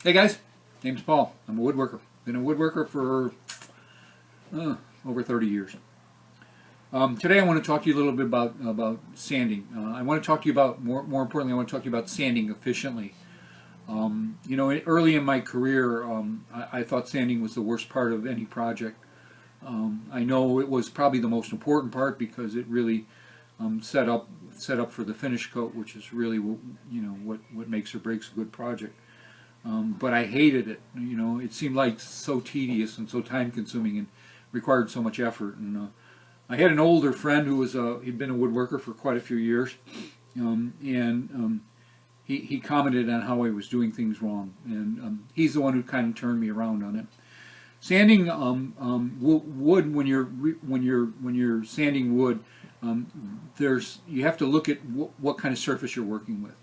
Hey guys, name's Paul. I'm a woodworker. Been a woodworker for over 30 years. Today I want to talk to you a little bit about sanding. I want to talk to you about, more importantly, I want to talk to you about sanding efficiently. Early in my career, I thought sanding was the worst part of any project. I know it was probably the most important part because it really set up for the finish coat, which is really what makes or breaks a good project. But I hated it. It seemed like so tedious and so time-consuming and required so much effort. And I had an older friend who was he'd been a woodworker for quite a few years, and he commented on how I was doing things wrong, and he's the one who kind of turned me around on it. Sanding wood, when you're sanding wood, you have to look at what kind of surface you're working with.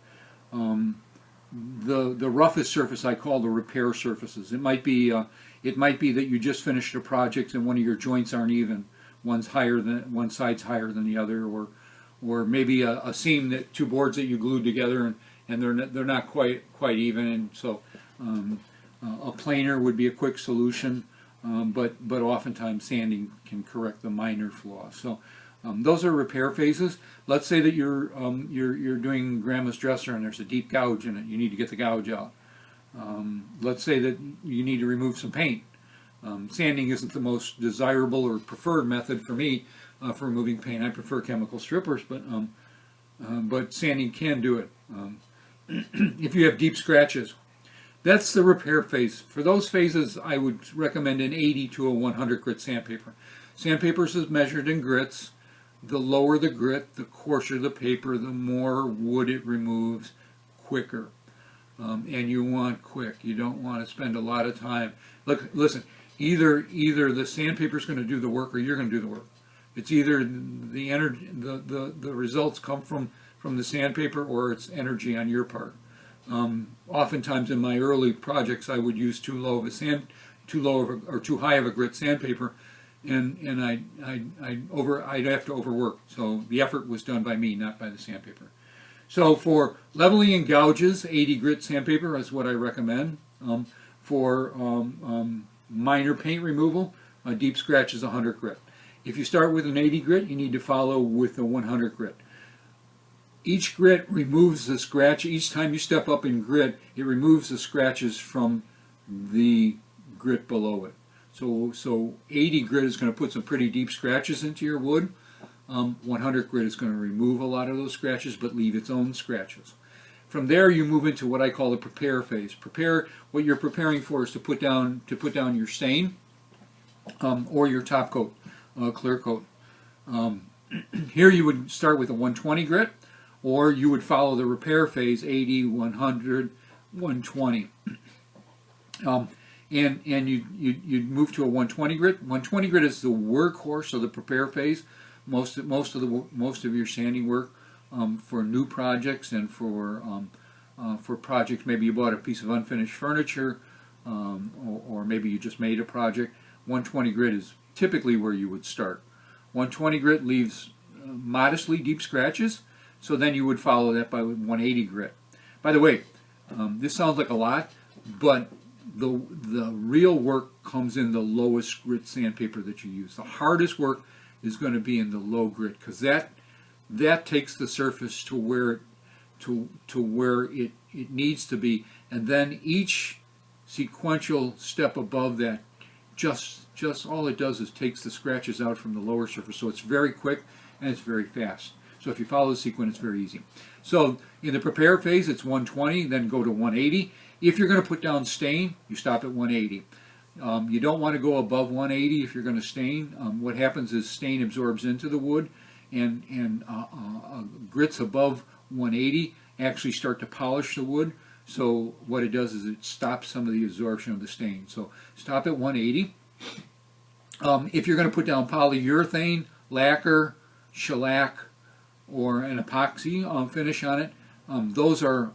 The roughest surface I call the repair surfaces. It might be that you just finished a project and one of your joints aren't even. One side's higher than the other, or maybe a seam that two boards that you glued together and they're not quite even. And so a planer would be a quick solution, but oftentimes sanding can correct the minor flaws. So those are repair phases. Let's say that you're doing grandma's dresser and there's a deep gouge in it. You need to get the gouge out. Let's say that you need to remove some paint. Sanding isn't the most desirable or preferred method for me for removing paint. I prefer chemical strippers, but sanding can do it. If you have deep scratches, that's the repair phase. For those phases, I would recommend an 80 to a 100 grit sandpaper. Sandpapers is measured in grits. The lower the grit, the coarser the paper, the more wood it removes quicker. And you want quick. You don't want to spend a lot of time. Look, listen. Either the sandpaper is going to do the work, or you're going to do the work. It's either the energy, the results come from the sandpaper, or it's energy on your part. Oftentimes in my early projects, I would use too high of a grit sandpaper, and I'd have to overwork. So the effort was done by me, not by the sandpaper. So for leveling and gouges, 80 grit sandpaper is what I recommend. For minor paint removal, a deep scratch is 100 grit. If you start with an 80 grit, you need to follow with a 100 grit. Each grit removes the scratch. Each time you step up in grit, it removes the scratches from the grit below it. So 80 grit is going to put some pretty deep scratches into your wood. 100 grit is going to remove a lot of those scratches, but leave its own scratches. From there, you move into what I call the prepare phase. What you're preparing for is to put down your stain or your top coat, clear coat. Here you would start with a 120 grit, or you would follow the repair phase, 80, 100, 120. And you'd move to a 120 grit. 120 grit is the workhorse of the prepare phase. Most of your sanding work. For new projects and for projects, maybe you bought a piece of unfinished furniture, or maybe you just made a project. 120 grit is typically where you would start. 120 grit leaves modestly deep scratches, so then you would follow that by 180 grit. By the way, this sounds like a lot, but the real work comes in the lowest grit sandpaper that you use. The hardest work is going to be in the low grit, because that takes the surface to where it needs to be, and then each sequential step above that, just all it does is takes the scratches out from the lower surface. So it's very quick and it's very fast. So if you follow the sequence, it's very easy. So in the prepare phase, it's 120, then go to 180. If you're going to put down stain, you stop at 180. You don't want to go above 180 if you're going to stain. What happens is stain absorbs into the wood, and grits above 180 actually start to polish the wood. So what it does is it stops some of the absorption of the stain. So stop at 180. If you're going to put down polyurethane, lacquer, shellac, or an epoxy finish on it, those are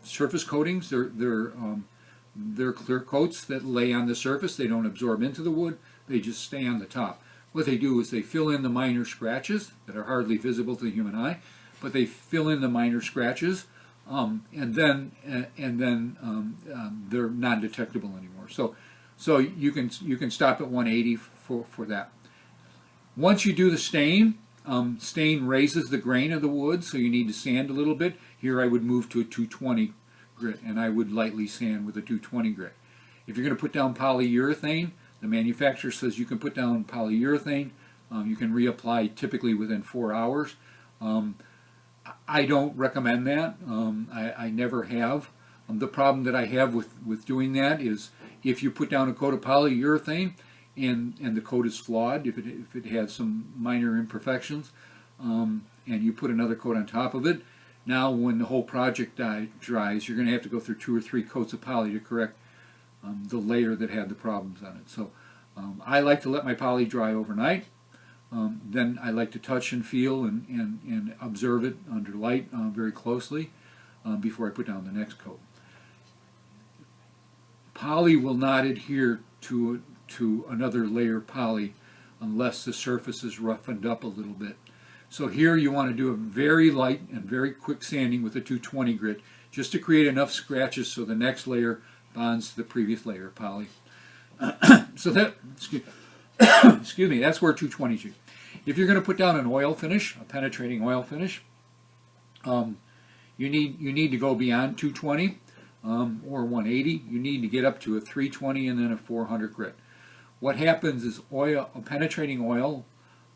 surface coatings. They're clear coats that lay on the surface. They don't absorb into the wood. They just stay on the top. What they do is they fill in the minor scratches that are hardly visible to the human eye, but they fill in the minor scratches they're non-detectable anymore. So you can stop at 180 for that. Once you do the stain, stain raises the grain of the wood, so you need to sand a little bit. Here I would move to a 220 grit, and I would lightly sand with a 220 grit. If you're going to put down polyurethane, the manufacturer says you can put down polyurethane. You can reapply typically within 4 hours. I don't recommend that. I never have. The problem that I have with doing that is if you put down a coat of polyurethane and the coat is flawed, if it has some minor imperfections, and you put another coat on top of it, now when the whole project dries, you're going to have to go through 2 or 3 coats of poly to correct the layer that had the problems on it. So I like to let my poly dry overnight. Then I like to touch and feel and observe it under light very closely before I put down the next coat. Poly will not adhere to another layer of poly unless the surface is roughened up a little bit. So here you want to do a very light and very quick sanding with a 220 grit just to create enough scratches so the next layer bonds to the previous layer of poly. So that, excuse me, that's where 220 is. If you're going to put down an oil finish, a penetrating oil finish, you need to go beyond 220 or 180. You need to get up to a 320 and then a 400 grit. What happens is a penetrating oil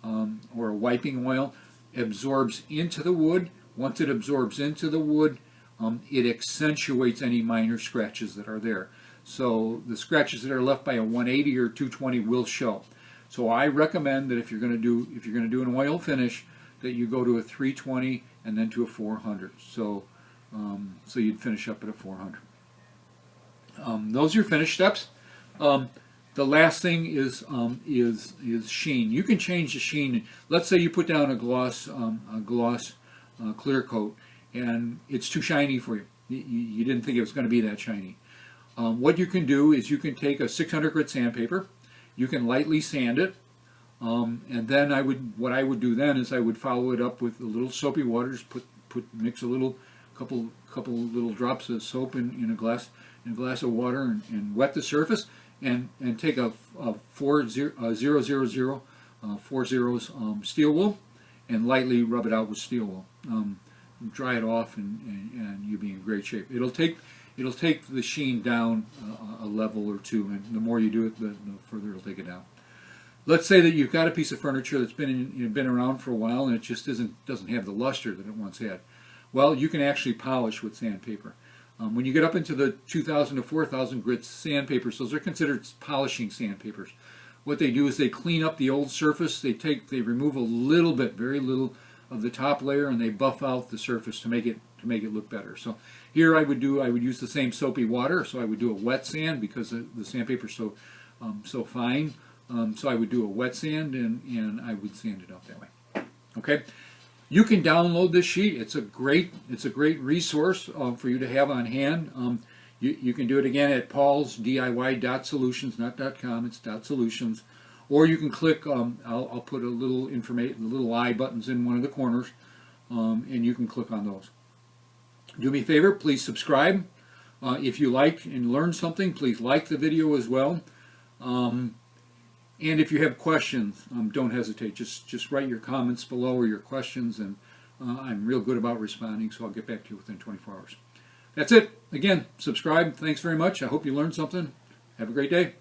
or a wiping oil absorbs into the wood. Once it absorbs into the wood, it accentuates any minor scratches that are there. So the scratches that are left by a 180 or 220 will show. So I recommend that if you're going to do an oil finish, that you go to a 320 and then to a 400. So you'd finish up at a 400. Those are your finish steps. The last thing is sheen. You can change the sheen. Let's say you put down a gloss clear coat and it's too shiny for you. You didn't think it was going to be that shiny. What you can do is you can take a 600 grit sandpaper. You can lightly sand it, and then what I would do then is I would follow it up with a little soapy water. Just mix a couple little drops of soap in a glass of water and wet the surface and take a 000 4 zeros steel wool and lightly rub it out with steel wool. Dry it off and you'll be in great shape. It'll take the sheen down a level or two, and the more you do it, the further it'll take it down. Let's say that you've got a piece of furniture that's been around for a while and it just doesn't have the luster that it once had. Well, you can actually polish with sandpaper. When you get up into the 2,000 to 4,000 grit sandpapers, those are considered polishing sandpapers. What they do is they clean up the old surface. They remove a little bit, very little, of the top layer, and they buff out the surface to make it look better. So here I would use the same soapy water. So I would do a wet sand because the sandpaper is so fine. So I would do a wet sand and I would sand it up that way. Okay, you can download this sheet. It's a great resource for you to have on hand. You can do it again at paulsdiy.solutions, not .com. It's .solutions. Or you can click, I'll put a little I buttons in one of the corners, and you can click on those. Do me a favor, please subscribe. If you liked and learned something, please like the video as well. And if you have questions, don't hesitate. Just write your comments below or your questions, and I'm real good about responding, so I'll get back to you within 24 hours. That's it. Again, subscribe. Thanks very much. I hope you learned something. Have a great day.